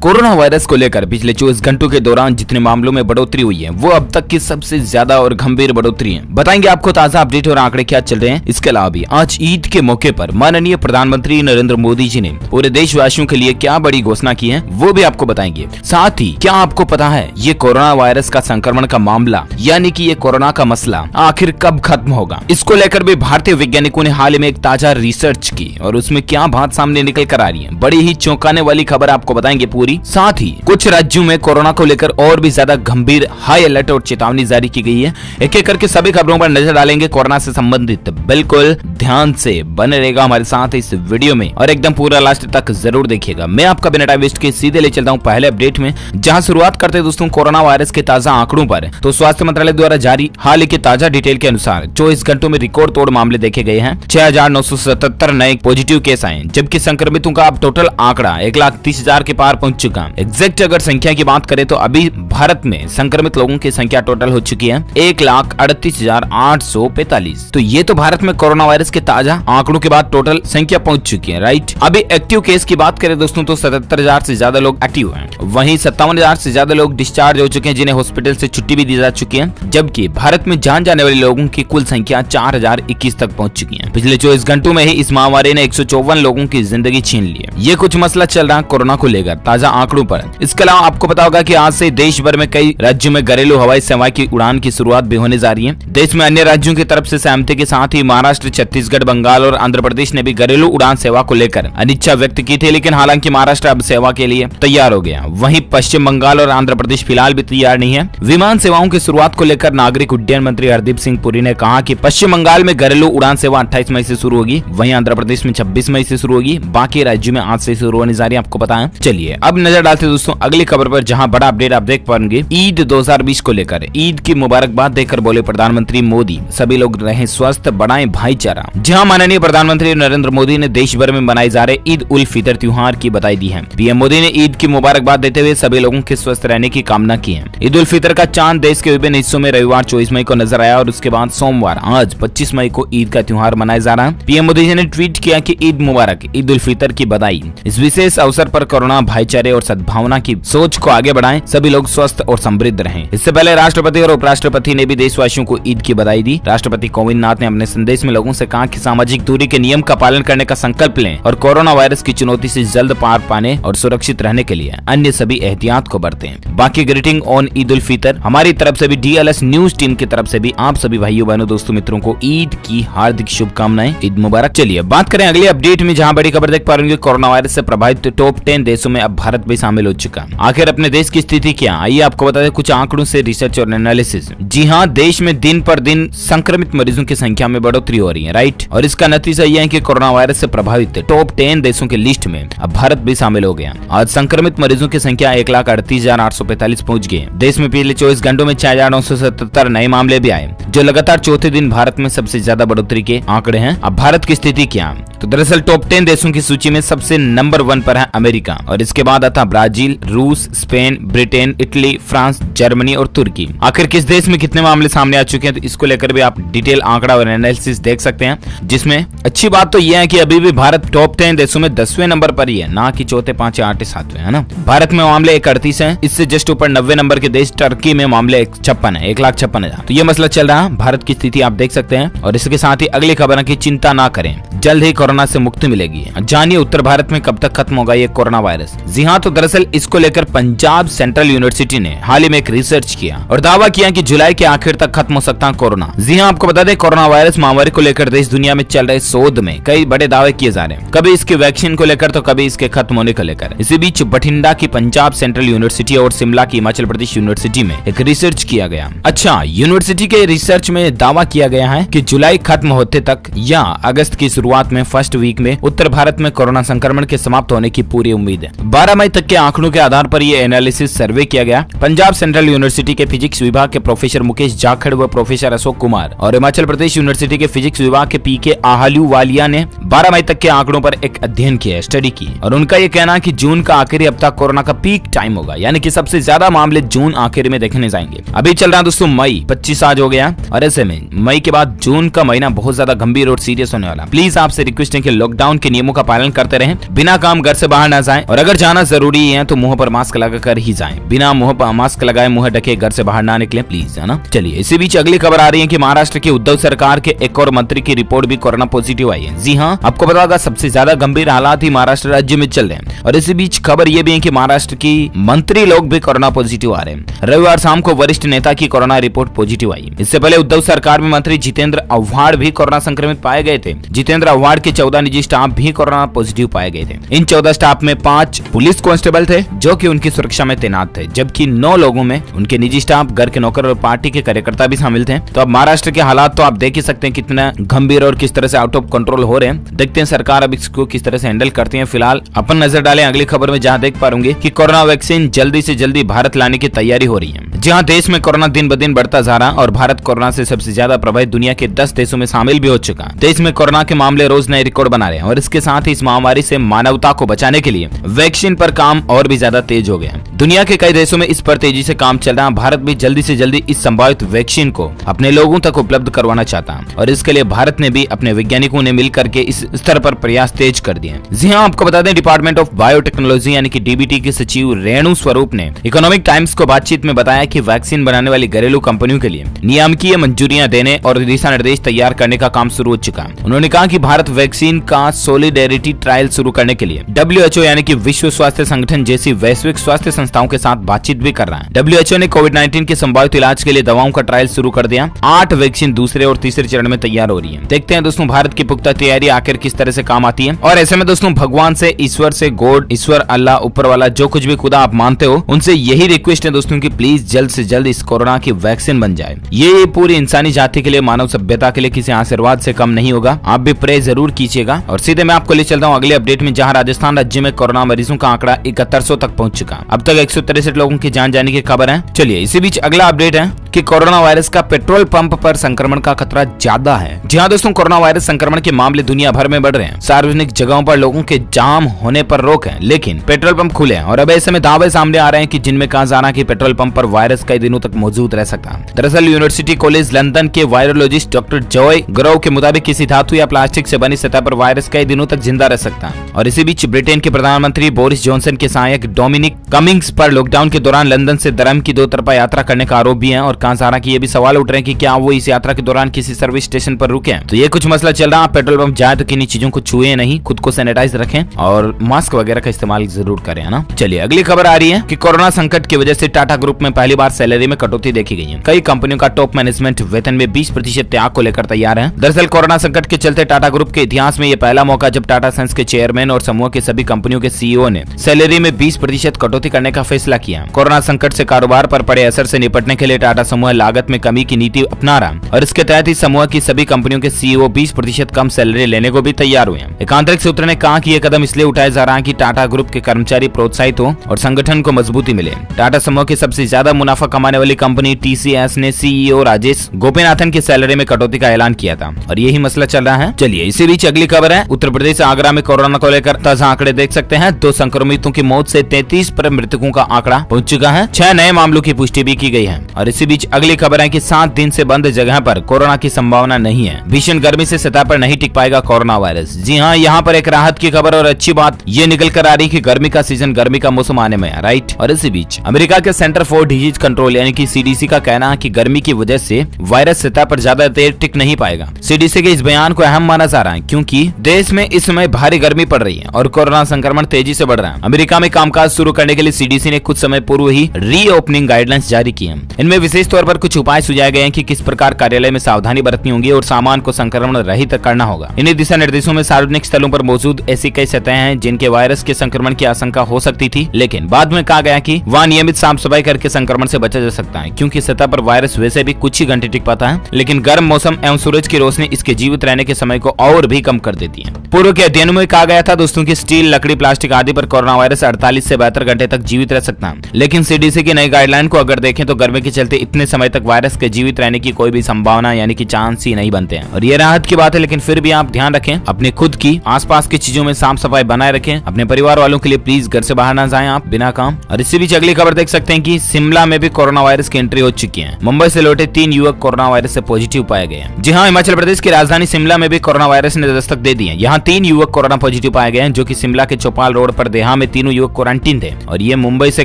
Corona virus को लेकर पिछले 24 घंटों के दौरान जितने मामलों में बढ़ोतरी हुई है वो अब तक की सबसे ज्यादा और गंभीर बढ़ोतरी है। बताएंगे आपको ताजा अपडेट और आंकड़े क्या चल रहे हैं। इसके अलावा भी आज ईद के मौके पर माननीय प्रधानमंत्री नरेंद्र मोदी जी ने पूरे देशवासियों के लिए क्या बड़ी घोषणा की है वो भी आपको बताएंगे। साथ ही क्या आपको पता है ये कोरोना वायरस का संक्रमण का मामला यानी कि ये कोरोना का मसला आखिर कब खत्म होगा। इसको लेकर भी भारतीय वैज्ञानिकों ने हाल ही में एक ताजा रिसर्च की और उसमें क्या बात सामने निकल कर आ रही है। बड़ी ही चौंकाने वाली खबर आपको बताएंगे पूरी। साथ ही कुछ राज्यों में कोरोना को लेकर और भी ज्यादा गंभीर हाई अलर्ट और चेतावनी जारी की गई है। एक एक करके सभी खबरों पर नजर डालेंगे कोरोना से संबंधित। बिल्कुल ध्यान से बने रहेगा हमारे साथ इस वीडियो में और एकदम पूरा लास्ट तक जरूर देखिएगा। मैं आपका बिना टाइम वेस्ट के सीधे ले चलता हूं पहले अपडेट में, जहां शुरुआत करते हैं दोस्तों कोरोना वायरस के ताजा आंकड़ों पर। तो स्वास्थ्य मंत्रालय द्वारा जारी हाल ही के ताजा डिटेल के अनुसार 24 घंटों में रिकॉर्ड तोड़ मामले देखे गए हैं। 6,977 नए पॉजिटिव केस आए, जबकि संक्रमितों का अब टोटल आंकड़ा 1,30,000 के पार पहुंच चुका। एग्जैक्ट अगर संख्या की बात करें तो अभी भारत में संक्रमित लोगों की संख्या टोटल हो चुकी है 1,38,845। तो ये तो भारत में कोरोना वायरस के ताजा आंकड़ों के बाद टोटल संख्या पहुंच चुकी है, राइट। अभी एक्टिव केस की बात करें दोस्तों तो 77,000 से ज्यादा लोग एक्टिव हैं। वहीं 57,000 से ज्यादा लोग डिस्चार्ज हो चुके हैं, जिन्हें हॉस्पिटल से छुट्टी भी दी जा चुकी है। जबकि भारत में जान जाने वाले लोगों की कुल संख्या 4,021 तक पहुंच चुकी है। पिछले 24 घंटों में ही इस महामारी ने 154 लोगों की जिंदगी छीन ली है। ये कुछ मसला चल रहा है कोरोना को लेकर ताजा आंकड़ों पर। इसके अलावा आपको पता होगा कि आज से देश भर में कई राज्यों में घरेलू हवाई सेवा की उड़ान की शुरुआत भी होने जा रही है। देश में अन्य राज्यों की तरफ से सहमति के साथ ही महाराष्ट्र, छत्तीसगढ़, बंगाल और आंध्र प्रदेश ने भी घरेलू उड़ान सेवा को लेकर अनिच्छा व्यक्त की थी, लेकिन हालांकि महाराष्ट्र अब सेवा के लिए तैयार हो गया। वहीं पश्चिम बंगाल और आंध्र प्रदेश फिलहाल भी तैयार नहीं है। विमान सेवाओं की शुरुआत को लेकर नागरिक उड्डयन मंत्री हरदीप सिंह पुरी ने कहा कि पश्चिम बंगाल में घरेलू उड़ान सेवा 28 मई से शुरू होगी, वहीं आंध्र प्रदेश में 26 मई से शुरू होगी, बाकी राज्यों में आज से शुरू होने जा रही है, आपको पता है। चलिए अब नजर डालते दोस्तों अगली खबर पर, जहां बड़ा अपडेट आप देख पाएंगे ईद 2020 को लेकर। ईद की मुबारकबाद देकर बोले प्रधानमंत्री मोदी, सभी लोग रहें स्वस्थ, बढ़ाएं भाईचारा। जहां माननीय प्रधानमंत्री नरेंद्र मोदी ने देश भर में मनाए जा रहे ईद उल फितर त्योहार की बधाई दी है। पीएम मोदी ने ईद की मुबारकबाद देते हुए सभी लोगों के स्वस्थ रहने की कामना की है। ईद उल फितर का चांद देश के विभिन्न हिस्सों में रविवार 24 मई को नजर आया और उसके बाद सोमवार आज 25 मई को ईद का त्योहार मनाया जा रहा है। पीएम मोदी जी ने ट्वीट किया कि ईद मुबारक, ईद उल फितर की बधाई। इस विशेष अवसर पर कोरोना, भाईचारे और सद्भावना की सोच को आगे बढ़ाएं, सभी लोग स्वस्थ और समृद्ध रहें। इससे पहले राष्ट्रपति और उपराष्ट्रपति ने भी देशवासियों को ईद की बधाई दी। राष्ट्रपति कोविंद नाथ ने अपने संदेश में लोगों से कहा कि सामाजिक दूरी के नियम का पालन करने का संकल्प लें और कोरोना वायरस की चुनौती से जल्द पार पाने और सुरक्षित रहने के लिए अन्य सभी एहतियात को बरतें। बाकी ग्रीटिंग ऑन ईद उल फितर हमारी तरफ से भी, DLS न्यूज टीम की तरफ से भी आप सभी भाइयों बहनों दोस्तों मित्रों को ईद की हार्दिक शुभकामनाएं, ईद मुबारक। चलिए बात करें अगले अपडेट में, जहां बड़ी खबर देख पा रहे हैं कोरोना वायरस से प्रभावित टॉप 10 देशों में अब भारत भी शामिल हो चुका। आखिर अपने देश की स्थिति क्या, आइए आपको बता दें कुछ आंकड़ों से रिसर्च और एनालिसिस। जी हाँ, देश में दिन पर दिन संक्रमित मरीजों की संख्या में बढ़ोतरी हो रही है, राइट। और इसका नतीजा यह है कि कोरोना वायरस से प्रभावित टॉप 10 देशों की लिस्ट में अब भारत भी शामिल हो गया। आज संक्रमित मरीजों की संख्या 1,38,845 पहुंच गई। देश में पिछले 24 घंटों में 6,977 नए मामले भी आए, जो लगातार चौथे दिन भारत में सबसे ज्यादा बढ़ोतरी के आंकड़े हैं। अब भारत की स्थिति क्या, तो दरअसल टॉप 10 देशों की सूची में सबसे नंबर 1 पर है अमेरिका और इसके बाद आता ब्राजील, रूस, Spain, Britain, Italy, France, Germany और तुर्की। आखिर किस देश में कितने मामले सामने आ चुके हैं तो इसको लेकर भी आप डिटेल आंकड़ा और एनालिसिस देख सकते हैं। जिसमें अच्छी बात तो यह है कि अभी भी भारत टॉप 10 देशों में 10वें नंबर पर ही है, ना कि चौथे, 5, 8, 7वें, है ना। भारत में मामले 31 हैं, इससे जस्ट ऊपर 90 नंबर के देश टर्की में मामले 56 है, 1,56,000। तो ये मसला चल रहा है, भारत की स्थिति आप देख सकते हैं। और इसके साथ ही अगली खबर है कि चिंता ना करें, जल्द ही कोरोना से मुक्ति मिलेगी। जानिए उत्तर भारत में कब तक खत्म होगा ये कोरोना वायरस। जी हाँ, तो दरअसल इसको लेकर पंजाब सेंट्रल यूनिवर्सिटी ने हाल ही में एक रिसर्च किया और दावा किया कि जुलाई के आखिर तक खत्म हो सकता है कोरोना। जी हाँ, आपको बता दें कोरोना वायरस महामारी को लेकर देश दुनिया में चल रहे शोध में कई बड़े दावे किए जा रहे हैं, कभी इसके वैक्सीन को लेकर तो कभी इसके खत्म होने को लेकर। इसी बीच बठिंडा की पंजाब सेंट्रल यूनिवर्सिटी और शिमला की हिमाचल प्रदेश यूनिवर्सिटी में एक रिसर्च किया गया। अच्छा, यूनिवर्सिटी के रिसर्च में दावा किया गया है कि जुलाई खत्म होते तक या अगस्त की शुरुआत में फर्स्ट वीक में उत्तर भारत में कोरोना संक्रमण के समाप्त होने की पूरी उम्मीद है। 12 मई तक के आंकड़ों के आधार पर यह एनालिसिस सर्वे किया गया। पंजाब सेंट्रल यूनिवर्सिटी के फिजिक्स विभाग के प्रोफेसर मुकेश जाखड़ व प्रोफेसर अशोक कुमार और हिमाचल प्रदेश यूनिवर्सिटी के फिजिक्स विभाग के PK आहलूवालिया ने 12 मई तक के आंकड़ों पर एक अध्ययन किया, स्टडी की। और उनका यह कहना कि जून का आखिरी हफ्ता कोरोना का पीक टाइम होगा, यानी कि सबसे ज्यादा मामले जून आखिर में देखने जाएंगे। अभी चल रहा दोस्तों मई, 25 आज हो गया और ऐसे में मई के बाद जून का महीना बहुत ज्यादा गंभीर और सीरियस होने वाला। प्लीज आपसे रिक्वेस्ट है कि लॉकडाउन के नियमों का पालन करते रहें, बिना काम घर से बाहर ना जाएं और अगर जाना जरूरी है तो मुंह पर मास्क लगाकर ही जाएं। बिना मुंह पर मास्क लगाए मुंह ढके घर से बाहर ना निकले प्लीज, है ना। चलिए इसी बीच अगली खबर आ रही है कि महाराष्ट्र की उद्धव सरकार के एक और मंत्री की रिपोर्ट भी कोरोना पॉजिटिव आई है। जी हाँ, आपको पता होगा सबसे ज्यादा गंभीर हालात ही महाराष्ट्र राज्य में चल रहे हैं। और इसी बीच खबर यह भी है कि महाराष्ट्र की मंत्री लोग भी कोरोना पॉजिटिव आ रहे हैं। रविवार शाम को वरिष्ठ नेता की कोरोना रिपोर्ट पॉजिटिव आई। इससे पहले उद्धव सरकार में मंत्री जितेंद्र आव्हाड भी कोरोना संक्रमित पाए गए थे। जितेंद्र आव्हाड के 14 निजी स्टाफ भी कोरोना पॉजिटिव पाए गए थे। इन 14 स्टाफ में 5 पुलिस कांस्टेबल थे जो कि उनकी सुरक्षा में तैनात थे, जबकि 9 लोगों में उनके निजी स्टाफ, घर के नौकर और पार्टी के कार्यकर्ता भी शामिल थे। तो अब महाराष्ट्र के हालात तो आप देख ही सकते हैं कितना गंभीर और किस तरह से आउट ऑफ कंट्रोल हो रहे हैं। देखते हैं सरकार अब इसको किस तरह से हैंडल करती है। फिलहाल अपन नजर डालें अगली खबर में, जहां देख पाएंगे कि कोरोना वैक्सीन जल्दी से जल्दी भारत लाने की तैयारी हो रही है। जहां देश में कोरोना दिन ब दिन बढ़ता जा रहा और भारत कोरोना से सबसे ज्यादा प्रभावित दुनिया के 10 देशों में शामिल भी हो चुका। देश में कोरोना के मामले रोज नए रिकॉर्ड बना रहे हैं और इसके साथ ही इस महामारी से मानवता को बचाने के लिए वैक्सीन पर काम और भी ज्यादा तेज हो गया। दुनिया के कई देशों में इस पर तेजी से काम चल रहा है। भारत भी जल्दी से जल्दी इस संभावित वैक्सीन को अपने लोगों तक उपलब्ध करवाना चाहता है और इसके लिए भारत ने भी अपने वैज्ञानिकों ने मिलकर के इस स्तर पर प्रयास तेज कर दिए। जी हाँ, आपको बता दें डिपार्टमेंट ऑफ बायोटेक्नोलॉजी यानी कि डीबीटी के सचिव रेणु स्वरूप ने इकोनॉमिक टाइम्स को बातचीत में बताया कि वैक्सीन बनाने वाली घरेलू कंपनियों के लिए नियामकीय मंजूरियां देने और दिशा निर्देश तैयार करने का काम शुरू हो चुका है। उन्होंने कहा कि भारत वैक्सीन का सॉलिडेरिटी ट्रायल शुरू करने के लिए WHO यानी कि विश्व स्वास्थ्य संगठन जैसी वैश्विक स्वास्थ्य संस्थाओं के साथ बातचीत भी कर रहा है। WHO ने कोविड-19 के संभावित इलाज के लिए दवाओं का ट्रायल शुरू कर दिया। 8 वैक्सीन दूसरे और तीसरे चरण में तैयार हो रही है। देखते हैं दोस्तों भारत की पुख्ता तैयारी आखिर किस तरह से काम आती है। और ऐसे में दोस्तों भगवान से, ईश्वर से, गॉड, ईश्वर, अल्लाह, ऊपर वाला, जो कुछ भी खुदा आप मानते हो, उनसे यही रिक्वेस्ट है दोस्तों कि प्लीज जल्द से जल्द इस कोरोना की वैक्सीन बन जाए। ये पूरी इंसानी जाति के लिए, मानव सभ्यता के लिए किसी आशीर्वाद से कम नहीं होगा। आप भी प्रे जरूर कीजिएगा। और सीधे मैं आपको ले चलता हूँ अगले अपडेट में, जहाँ राजस्थान राज्य में कोरोना मरीजों का आंकड़ा 7100 तक पहुंच चुका। अब तक 163 लोगों की जान जाने की खबर है। चलिए इसी बीच अगला अपडेट है कि कोरोना वायरस का पेट्रोल पंप पर संक्रमण का खतरा ज्यादा है। जी हाँ दोस्तों, कोरोना वायरस संक्रमण के मामले दुनिया भर में बढ़ रहे हैं। सार्वजनिक जगहों पर लोगों के जाम होने पर रोक है, लेकिन पेट्रोल पंप खुले हैं और अब ऐसे में दावे सामने आ रहे हैं कि जिनमें कहा जा रहा है कि पेट्रोल पंप पर वायरस कई दिनों तक मौजूद रह सकता है। दरअसल यूनिवर्सिटी कॉलेज लंदन के वायरोलॉजिस्ट डॉक्टर जॉय ग्रोव के मुताबिक किसी धातु या प्लास्टिक से बनी सतह पर वायरस कई दिनों तक जिंदा रह सकता है। और इसी बीच ब्रिटेन के प्रधानमंत्री बोरिस जॉनसन के सहायक डोमिनिक कमिंग्स पर लॉकडाउन के दौरान लंदन से दरम की 2 तरफा यात्रा करने का आरोप भी है। और कहा जा रहा है कि ये भी सवाल उठ रहे हैं कि क्या वो इस यात्रा के दौरान किसी सर्विस स्टेशन पर रुके। तो ये कुछ मसला चल रहा है। पेट्रोल पंप जाए तो किन्हीं चीजों को छुए नहीं, खुद को सैनिटाइज रखें और मास्क वगैरह का इस्तेमाल जरूर करें, है ना। चलिए अगली खबर आ रही है कि कोरोना संकट की वजह से टाटा ग्रुप में पहली बार सैलरी में कटौती देखी गई है। कई कंपनियों का टॉप मैनेजमेंट वेतन में 20% त्याग को लेकर तैयार है। दरअसल कोरोना संकट के चलते टाटा ग्रुप के इतिहास में यह पहला मौका जब टाटा सन्स के चेयरमैन और समूह के सभी कंपनियों के CEO ने सैलरी में 20% कटौती करने का फैसला किया। कोरोना संकट से कारोबार पर पड़े असर से निपटने के लिए टाटा समूह लागत में कमी की नीति अपना रहा और इसके तहत ही समूह की सभी कंपनियों के CEO 20% कम सैलरी लेने को भी तैयार हुए। एक आंतरिक सूत्र ने कहा कि यह कदम इसलिए उठाया जा रहा है कि टाटा ग्रुप के कर्मचारी प्रोत्साहित हो और संगठन को मजबूती मिले। टाटा समूह की सबसे ज्यादा मुनाफा कमाने वाली कंपनी TCS ने CEO राजेश गोपीनाथन की सैलरी में कटौती का ऐलान किया था और यही मसला चल रहा है। चलिए इसी बीच अगली खबर है उत्तर प्रदेश आगरा में कोरोना को लेकर ताजा आंकड़े देख सकते हैं। 2 संक्रमितों की मौत से 33 पर मृतकों का आंकड़ा पहुंच चुका है। 6 नए मामलों की पुष्टि भी की गई है। और इसी बीच अगली खबर है कि 7 दिन से बंद जगह पर कोरोना की संभावना नहीं है। भीषण गर्मी से सतह पर नहीं टिक पाएगा कोरोना वायरस। जी हाँ, यहाँ पर एक राहत की खबर और अच्छी बात ये निकल कर आ रही कि गर्मी का सीजन, गर्मी का मौसम आने में है, राइट। और इसी बीच अमेरिका के सेंटर फॉर डिजीज कंट्रोल यानी कि CDC का कहना है कि गर्मी की वजह से वायरस सतह पर ज्यादा देर टिक नहीं पाएगा। CDC के इस बयान को अहम माना जा रहा है क्योंकि देश में इस समय भारी गर्मी पड़ रही है और कोरोना संक्रमण तेजी से बढ़ रहा है। अमेरिका में कामकाज शुरू करने के लिए CDC ने कुछ समय पूर्व ही रीओपनिंग गाइडलाइंस जारी की है। इनमें विशेष तौर पर कुछ उपाय सुझाए गए हैं कि किस प्रकार कार्यालय में सावधानी बरतनी होगी और सामान को संक्रमण रहित करना होगा। इन्हीं दिशा निर्देशों में सार्वजनिक स्थलों पर मौजूद ऐसी कई सतहें हैं जिनके वायरस के संक्रमण की आशंका हो सकती थी, लेकिन बाद में कहा गया कि वहाँ नियमित साफ सफाई करके संक्रमण से बचा जा सकता है क्योंकि सतह पर वायरस वैसे भी कुछ ही घंटे टिक पाता है, लेकिन गर्म मौसम एवं सूरज की रोशनी इसके जीवित रहने के समय को और भी कम कर देती है। पूर्व के अध्ययनों में कहा गया था दोस्तों कि स्टील, लकड़ी, प्लास्टिक आदि पर कोरोना वायरस 48 से 72 घंटे तक जीवित रह सकता है, लेकिन CDC की नई गाइडलाइन को अगर देखें तो गर्मी के चलते इतने समय तक वायरस के जीवित रहने की कोई भी संभावना यानी कि चांस ही नहीं बनते हैं। और ये राहत की बात है, लेकिन फिर भी आप ध्यान रखें, अपने खुद की आसपास की चीजों में साफ सफाई बनाए रखें। अपने परिवार वालों के लिए प्लीज घर से बाहर ना जाएं आप बिना काम। और इसी बीच अगली खबर देख सकते हैं कि शिमला में भी कोरोना वायरस की एंट्री हो चुकी है। मुंबई से लौटे 3 युवक कोरोना वायरस से पॉजिटिव पाए गए हैं। जी हाँ, हिमाचल प्रदेश की राजधानी शिमला में भी कोरोना वायरस ने दस्तक दे दी है। यहाँ 3 युवक कोरोना पॉजिटिव पाए गए हैं, जो कि शिमला के चौपाल रोड पर देहा में तीनों युवक क्वारंटीन थे और ये मुंबई से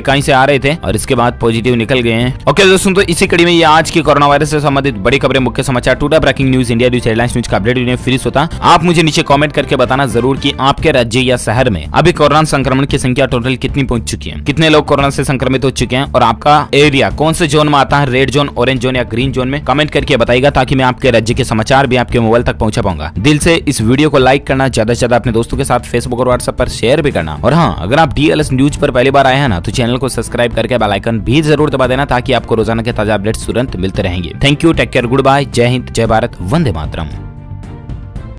कहीं से आ रहे थे और इसके बाद पॉजिटिव निकल गए हैं। ओके दोस्तों, तो इसी कड़ी में ये आज की कोरोना वायरस से संबंधित बड़ी खबरें, मुख्य समाचार, today breaking news, India news headlines news का अपडेट वीडियो फ्री होता। आप मुझे नीचे कमेंट करके बताना जरूर कि आपके राज्य या शहर में अभी कोरोना संक्रमण की संख्या टोटल कितनी पहुंच चुकी है, कितने लोग कोरोना से संक्रमित हो चुके हैं और आपका एरिया कौन से जोन में आता है, रेड जोन, ऑरेंज जोन या ग्रीन जोन में। कमेंट करके बताइएगा ताकि मैं आपके राज्य के समाचार भी आपके मोबाइल तक पहुंचा पाऊंगा। दिल से इस वीडियो को लाइक करना, ज्यादा से ज्यादा अपने दोस्तों के साथ फेसबुक और व्हाट्सएप पर शेयर भी करना। और हाँ, अगर आप DLS न्यूज पर पहली बार आए हैं ना, तो चैनल को सब्सक्राइब करके बेल आइकन भी जरूर दबा देना ताकि आपको रोजाना के ताजा अपडेट्स तुरंत मिलते रहेंगे। Thank you, take care, good bye, Jai Hind, जय भारत, वंदे मातरम।